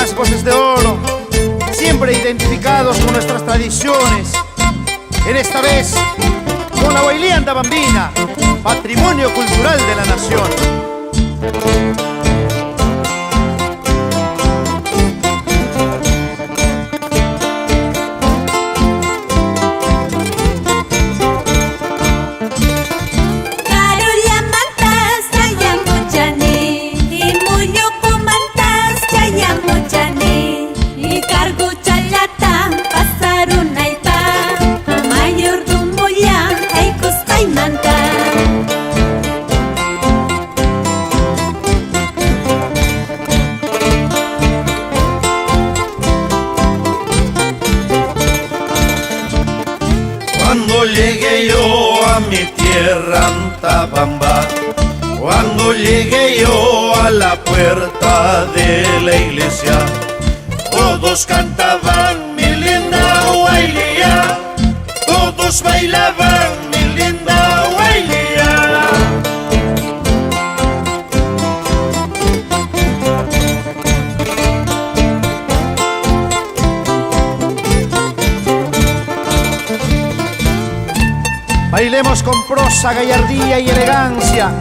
más voces de oro, siempre identificados con nuestras tradiciones. En esta vez, con la Huaylianda Bambina, patrimonio cultural de la nación. Cuando llegué yo a mi tierra Antabamba, cuando llegué yo a la puerta de la iglesia, todos cantaban mi linda Huaylia, todos bailaban mi linda Huaylia. Bailemos con prosa, gallardía y elegancia,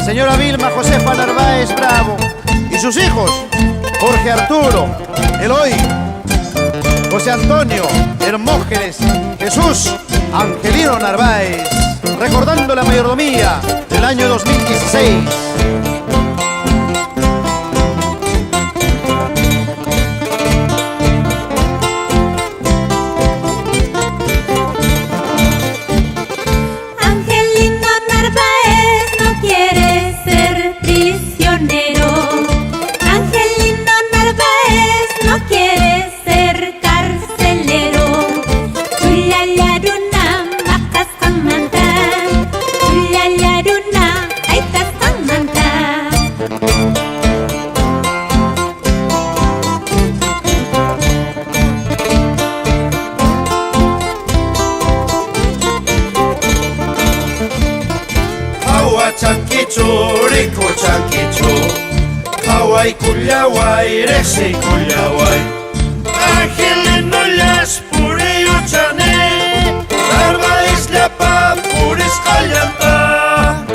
señora Vilma Josefa Narváez Bravo y sus hijos, Jorge Arturo, Eloy, José Antonio, Hermógenes, Jesús, Angelino Narváez, recordando la mayordomía del año 2016. Chanquicho, rico chanquicho, Hawaii Cuyaway, Rexi Cuyaway, Angelino las pureyo chané, Narváez la pa puris callanta.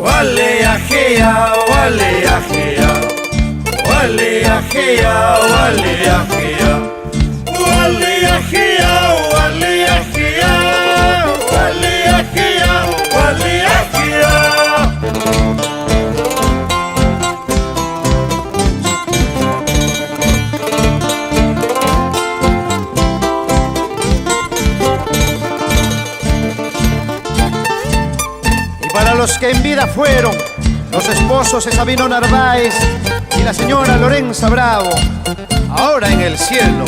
Wale ajea, wale ajea, wale ajea, wale ajea, wale ajea, wale ajea, wale ajea. Y para los que en vida fueron los esposos de Sabino Narváez y la señora Lorenza Bravo, ahora en el cielo